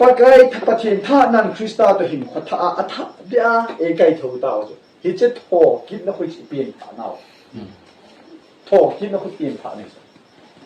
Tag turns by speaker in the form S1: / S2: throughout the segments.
S1: ปะไกปะเทียนท่านั่นคริสตาตัวหินขวดท่าอัฐเดียเอไกเท่าตาจ้ะฮิจิตโถกินนักคุยเปลี่ยนผ่านเอาโถกินนักคุยเปลี่ยนผ่านนี่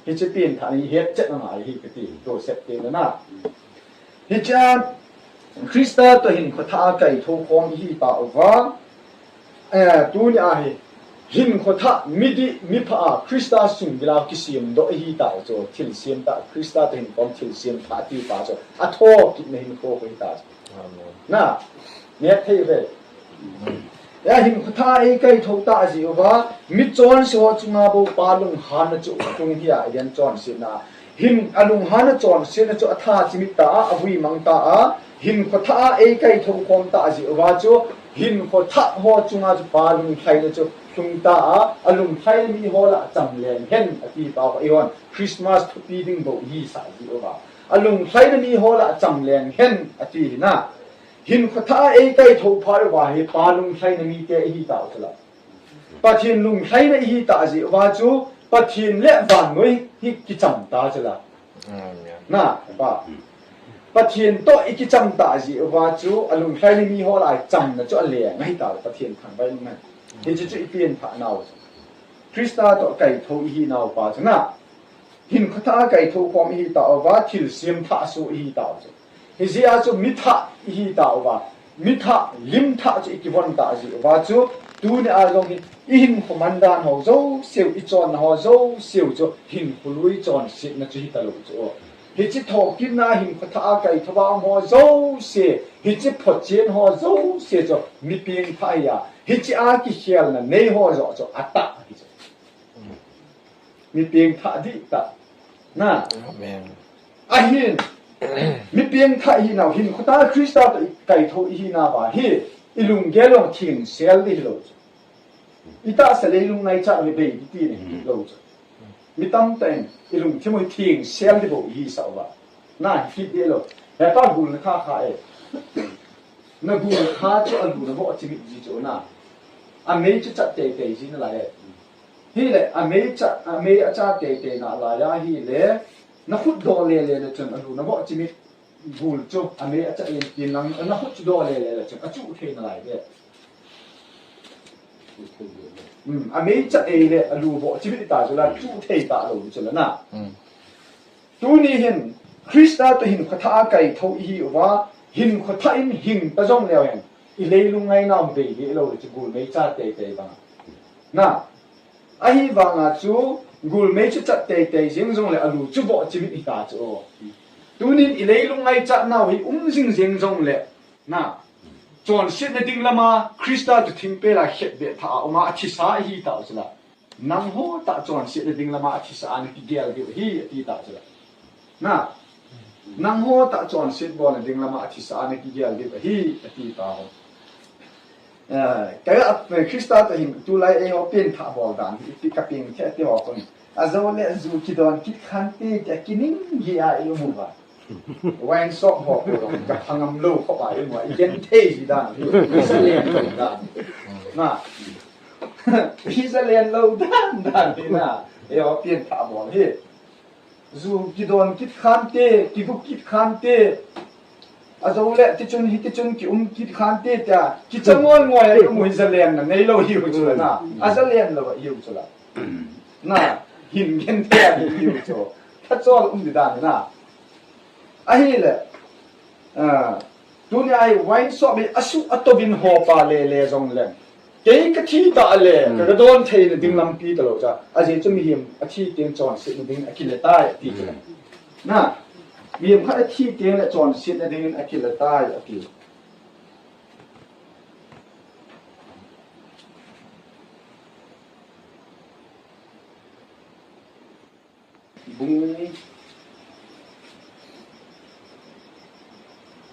S1: ฮิจิเปลี่ยนผ่านนี่เฮ็ดเจ็ดหน่อยฮิกติโดเซปเตนนะฮิจิคริสตาตัวหินขวดท่าไก่โถคอมฮิตาว่าตัวนี้อะหินขวดท่ามิพาคริสตาสุงกิลาคิสิมโดฮิตาจ้ะทิลเซียมตาคริสตาตัวหินคอมทิลเซียมตาตีตาจ้ะอัฐโถกินในหินโคฮิตานะเนี่ยเท่เว้ยยาหิมขท่าไอ้ไก่ทกตาสิว่ามิจอนสิว่าจุงอาบุปาลุงฮานจุตุงเฮียยันจอนสินะหิมอลุงฮานจอนสินะจุอัฐาจิมิตาอวิมังตาหิมขท่าไอ้ไก่ทกคอมตาสิว่าจุหิมขท่าหัวจุงอาจุปาลุงไทยนะจุจุงตาอลุงไทยมีหัวละจังเลงเห็นอธิปาไอ้วันคริสต์มาสทุกปีดึงบุยีสายสิว่าอลุงไทยมีหัวละจังเลงเห็นอธินะหินขท่าเอไก่ทพารว่าให้ปาลุงไทยนมีเตอหิตาอุตละปัจจินลุงไทยนหิตาสิว่าจูปัจจินเละวันน้อยฮิกิจังตาจุละนะป่ะปัจจินโตอิกิจังตาสิว่าจูอลุงไทยนมีหัวลายจังนะจูเลี้ยงให้ตาปัจจินทางไปนั่นเห็นจะเปลี่ยนผ่านเอาคริสตาโตไก่ทหินาวป่ะจ้ะนะหินขท่าไก่ทความหิตาว่าทิลเสียมท่าสุหิตาจูฮิซิอาจูมิทะฮิตาว่ามิทะลิมทะจูอิกิวันตาจิว่าจูดูเนี่ยอารมณ์หินขมันดานหัวโจเสียวอิจอนหัวโจเสียวจูหินขลุยจอนสินะจูฮิตาลุจูฮิจิทอกินนาหินขท่าไก่ทวามหัวโจเสียฮิจิพอเจียนหัวโจเสียจูมีเพียงพายาฮิจิอากิเชียลนะเนยหัวโจจูอัตตาฮิจูมีเพียงพาดิตานะอาหินมีเพียงท่าหินาหินขตาคริสต์ตัวไก่โทหินาบาฮีอิลุงเกลงทิ้งเซลดิโลจอิตาเสลลุงในจ่าไม่เบยตีนี่โลจมีตั้มเต็งอิลุงที่มันทิ้งเซลดิโบฮีสาวะน่าคิดเดียวแต่ป้าบุญข้าขายนักบุญข้าจะอันบุญบอกจิมิจิโจน่ะอเมริกาจัดเตะจีนอะไรฮีเลยอเมริกาจัดเตะน่ะลายฮีเลยนักฟุตบอลเลยจนอันนู้นนักบอลจิมิบูลจูอเมริกาจะเอ็นกินนักฟุตบอลเลยจนอาจุเทนอะไรเนี่ยอเมริกาเอเลยอันนู้นบอลจิมิตาจุละจุเทตาลูจุละนะตัวนี้เห็นคริสต์ตัวเห็นขท่าไก่ทวีว่าเห็นขท่าอินหิงประจงแล้วเห็นอีเลยลุงไงน้ำเบยเราจะบูลไม่จัดเตะบ้างนะไอ้บางอาจูกูไม่ชุดจัดเตะเสียงจงเลยอลูจุบจิมิตาจูตัวนี้อีเลยลุงไงจัดน่าวิสิงเสียงจงเลยนะจนเสร็จในดิ่งละมาคริสต์ตัวทิ้งไปละเห็ดเบ็ดท่าออกมาอธิษฐานฮีตาจุละนังโหตาจนเสร็จในดิ่งละมาอธิษฐานที่เดียร์ที่ฮีที่ตาจุละนะนังโหตาจนเสร็จบอลในดิ่งละมาอธิษฐานที่เดียร์ที่ฮีที่ตาแต่คริสต์ตัวเห็นตัวไรเอวเป็นท่าบอลดันที่กับเป็นแค่ที่ว่าคนอาจจะวันนี้จูคิดว่าคิดขันตีจะกินนิ่งเหี้ยเอวมั่ววายสอบบอกว่ากับพังอัมลูเข้าไปว่าเย็นเท่สิด้านพิเศษเลียนโลด้านนะพิเศษเลียนโลด้านนี่นะเอวเป็นท่าบอลเฮ้จูคิดว่าคิดขันตีที่กูคิดขันตีอาจจะวันนี้ที่จนคิคิดขันตีจะคิดจะงอยไอ้มุ้ยจะเลียนนะในโลหิวจุลนะอาจจะเลียนโลหิวจุลนะหินเงินแท้หิวโจถ้าโจดิดานนะไอ้เล่ตัวนี้ไอ้ไว้สอบอสุอัตบินหอบปาเลจงเล่เกี่ยกที่ตาเล่กระโดดเทนดิ่งลำปีตลอดจ้ะอาจจะมีหิมอธิเตียงจอนสิดิ่งอคิเลต้าที่จุดนะมีหิมข้าอธิเตียงและจอนสิดิ่งอคิเลต้าที่บุ้ง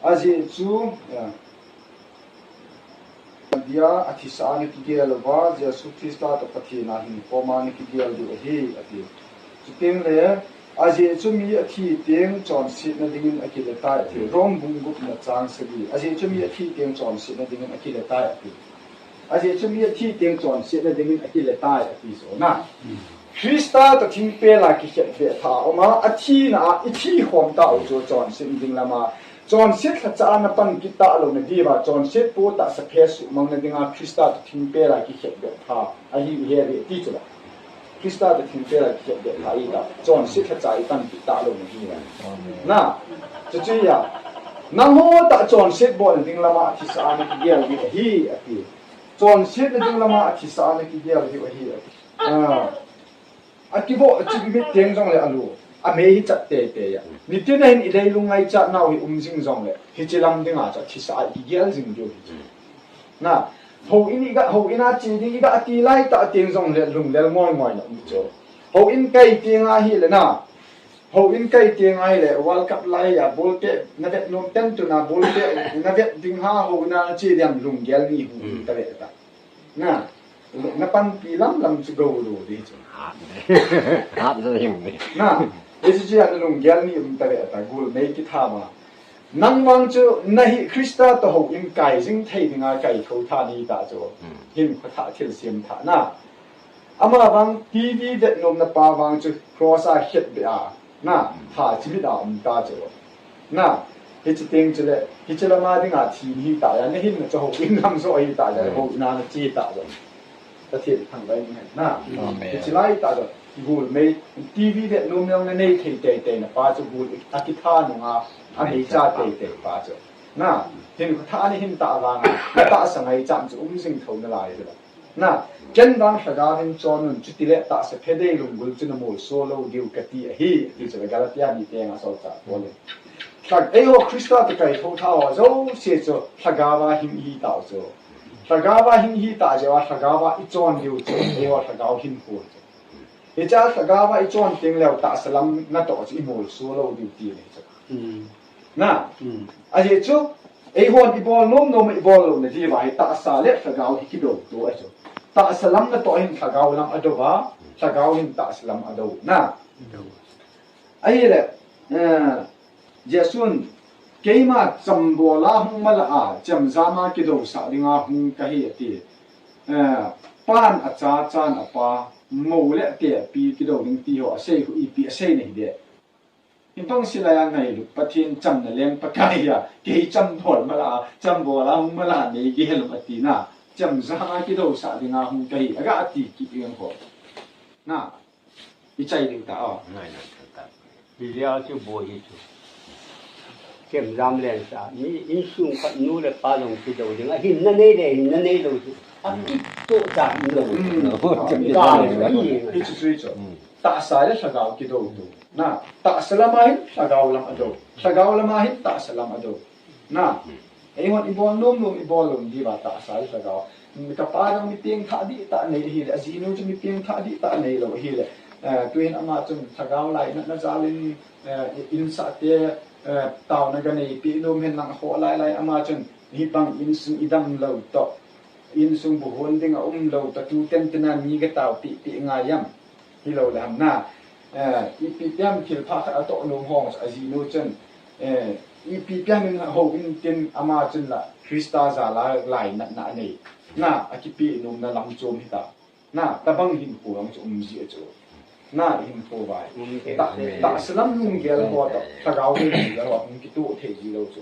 S1: อาเจจูเดียอธิษฐานที่เดียลว่าจะสุขีสตาตปฏินาหินพอมานิที่เดียลดูเฮอธิจุดเต็งเลยอาเจจูมีอธิเตียงจอนสินดิ่งอคิเลต้าอธิร่มบุ้งกุบนัดจางสกีอาเจจูมีอธิเตียงจอนสินดิ่งอคิเลต้าอธิอาเจจูมีอธิเตียงจอนสินดิ่งอคิเลต้าอธิโซนะคริสต์ตัวทิ้งเปล่ากิจเบียท่าออกมาอธินะอิทธิความตาอุจจรสินดิ่งละมา จอนเช็ดขจานับปันกิตาลงในดีว่าจอนเช็ดปูตาสเปสุมังในดิ่งคริสต์ทิ้งเปร่ากิเข็ดเดือดท่าไอ้เหี้ยที่จุดคริสต์ทิ้งเปร่ากิเข็ดเดือดท่าอีกจอนเช็ดขจายปันกิตาลงในดีว่าน่ะจะเจียน้ำหัวตาจอนเช็ดบอลดิ่งละมาที่สานกิเดียร์ที่ฮีอติจอนเช็ดดิ่งละมาที่สานกิเดียร์ที่ฮีอติอันที่บอกจิบิเตียงจงเลยอันรู้อเมริกาเตะเตะยานิตินั้นอีเดลุงไงจัดน่าวิจิงจงเลยฮิจิลัมดิ่งอาจจะที่สานกิเดียร์จิงอยู่น่ะหูอินอีกหูอินาจีดีอีกอติไลตาเตียงจงเลยลุงเดลงอยงอยนะมิโจหูอินไกเตียงอาฮิเลยนะหูอินไกเตียงอาฮิเลยวัลกับไลยาบอลเตะนับเป็นลุงเต็มตัวนะบอลเตะนับเป็นดิ่งหาหูอินาจีเดียมลุงเกลนี่หูตะเวตาน่ะนับปันปีลำจะกูรู้ดีจ้ะ
S2: หาจะยังไง
S1: น่ะเอเจียนลุงเกลนี่หูตะเวตากูไม่คิดทำมานั่งวังจูนายคริสต์ตัวหูอินไก่จึงเทดิ่งอาไก่เขาท่านี้ตาจ้ะหิมเขาท่าเทียนเสียมท่าน่ะอามาวังทีวีเด็ดนมนับปาวังจูครอสอาเฮ็ดเบียน่ะท่าชีวิตอ่ะตาจ้ะน่ะฮิจติงจุเลยฮิจละมาดิ่งอาทีนี้ตายนี่หิมจะหูอินทำโซ่อีตายเลยหูอินาจีตาจ้ะจะเทียนทางไปนี่น่ะฮิจไลตาจ้ะกูไม่ทีวีเด็ดนมยังในเทเตเตนะป้าจะกูอาทิตย์ท่านุ่งอาอันนี้จ่าเตะเตะป้าจ้ะน่ะเห็นท่านี่เห็นตาบางอ่ะตาสังไงจำจะสิ่งเท่านั้นไรเลยน่ะเจนบางขการเห็นจอนุนจุดที่เละตาเสพเดย์ลุงกุลจุนมูลโซโลดิวกติฮีที่จะกาลตียามีเตียงอาสอจ่าตัวเลยถ้าเอโอคริสต์ตะไคร้ทุ่งท่าว่าโจ้เสียจ้ะขการว่าหิมฮีตาจ้ะขการว่าหิมฮีตาจ้ะว่าขการว่าอีจอนดิวจ้ะเอโอขการหิมพูจ้ะเอจ้าขการว่าอีจอนเตียงแล้วตาสลัมนั่นต่อจะอีมูลโซโลดิวตีเลยจ้ะน่ะอาเจจูไอ้หัวอีบอลโน้มอีบอลลงในที่ว่าตาสาเล็กขกาวที่คิดดูตัวไอ้จูตาสลัมนั่นตัวเองขกาวลังอดูว่าขกาวเห็นตาสลัมอดูน่ะไอ้เละเจสุนเกี่ยมาจำบัวลาหงมาละจำจามาคิดดูสาดิงาหงกะฮีตีปานอาจารย์จานอปามูเละเตะปีคิดดูนึงตีหัวเซ่หุอีปีเซ่นี่เดียหิมพังสิลายไงลูกปะเทียนจำนั่นเลี้ยงปะไก่อะเกี่ยจำถอดมาละจำบัวละหงมาละนี่เกี่ยลูกปะตีน่ะจำซาคิดดูสาดิงาหงไก่อากาศตีกี่เพียงพอน่ะวิจัยดึงตาอ๋อ
S2: ไม่น่าจะตัดวิทยาจะบ่อยจุเข้มรำแรงซะนี่อินซุงขัดนู่นเลยป้าลงที่เดียวยังไงหินนั่นนี่เลยหินนั่นนี่เลยอันนี้โตจ่านี่เลย
S1: จะมีได้เลยที่สุดจ้ะตาสายแล้วสกาวคิดดูน่ะตาสลามาหินสกาวลำอดูสกาวลำมาหินตาสลามอดูน่ะไอ้คนอีบอลนุ่มอีบอลลงดีว่าตาสายสกาวมีกับป้าต้องมีเพียงท่าดีตาในฮีเลยจีนูจะมีเพียงท่าดีตาในเราฮีเลยตัวเองอามาจนสกาวไหลนั่นจะเล่นอินสัตเตตาวนักในปีนุ่มเห็นหนังหัวไหลอามาจนฮิบังอินซุงอิดัมเราต่ออินซุงบุหนดิ่งเราตะตูเต็มตนามีกระตาวปีง่ายย่ำที่เราทำหน้าอีปีเปียมคิลพาเอาตัวนุ่มห้องอาจีนูจนอีปีเปียมหงอินเต็มอามาจนละคริสตาซาลาไหลนั่นนี่น่าอากิปีนุ่มนั่นลำโจมฮิตาน่าตะบังหินหัวงจมจีโจน่าหินหัวไปตาสลัมนุ่มเกลหัวต่อถ้าเราไม่ดีแล้วว่ามันกิตุเทจีเราโจ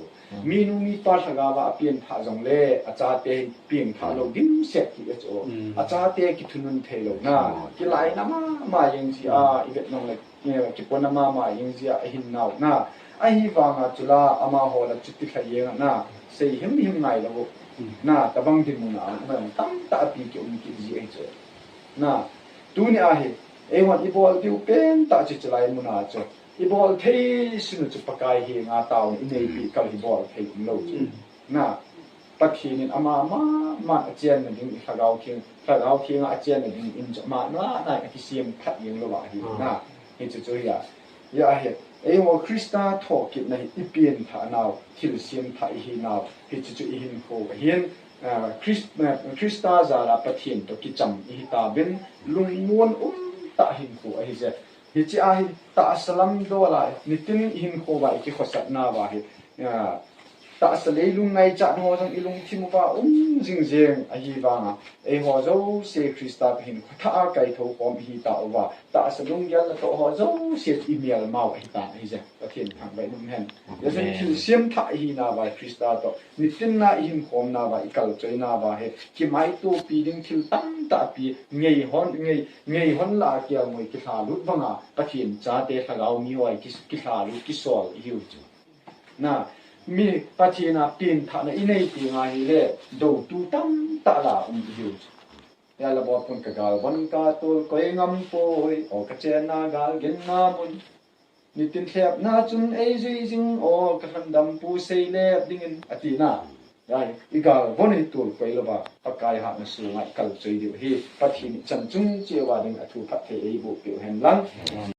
S1: มีนุ่มมีปาถ้าเราว่าเปลี่ยนท่าจงเล่อาจารย์เปลี่ยนท่าเราดิ้มเสร็จที่โจอาจารย์เตะกิทุนุนเทเราน่ากิไลน้ำมายังจีอีเวทน้องเล็กเนี่ยกิปนมายังจีหินนาวน่าไอ้ฮิฟังจุฬาอามาหัวละจุดที่ขยันน่าเสียหิมไงเราน่าตะบังดิมุนามันตั้งตาปีกิอุ้มกิจีเอเจน่าตัวนี้อาเหไอ้วันอีบอลดิวเป็นตาจิตไลมุนาเจอีบอลเทสินุจุปกายเฮงอาตาวอินเนปีกับอีบอลเทอุ้มเราเจน่าปัจจุบันอามาอาเจียนนั่นดึงขากาวเคียงอาเจียนนั่นดึงอินจะมาน่าไหนที่เสียมพัดยังระหว่างที่น่าเห็นจะเจอยาเหไอ้วันคริสต์ทอกินในอีเปียนฐานาวที่เสียมพัดเฮนาวเห็นจะเจออินโคเฮียนคริสต์จาราปะเทียนตัวกิจำอิตาเป็นลุงมวนตาหินโคไอ้เจ้าเฮจิอาหิตาสลัมโดลายนิตินหินโคไว้ที่ขวัญนาว่าเฮต ta sa le lung ngai cha no jang ilung thimu ba jing jeng a hi wa nga e ho zo se krista hin tha a kai tho pom hi ta wa ta sa lung yal to ho zo se email ma wa hi ta hi ja pathian thang bai num hen ya zen thil siam tha hi na ba krista to ni tin na him khom na ba ikal choi na ba he ki mai to pi ding thil tam ta pi ngei hon la kya moi ki tha lut ba nga pathian cha te thagau mi wai ki tha lu ki sol hi u chu na mi pathina pin tha na inei pi nga hi le do tu tam ta la hi ya la bo pun ka gal wan ka tol koi ngam poi o ka chen na gal gen na mun ni tin thep na chun ei zui jing o ka han dam pu sei le dingin atina ya i gal bon hi tul koi lo ba pakai ha na su ngai kal choi di hi pathin chan chung che wa ding athu phat the ei bu pi hen lang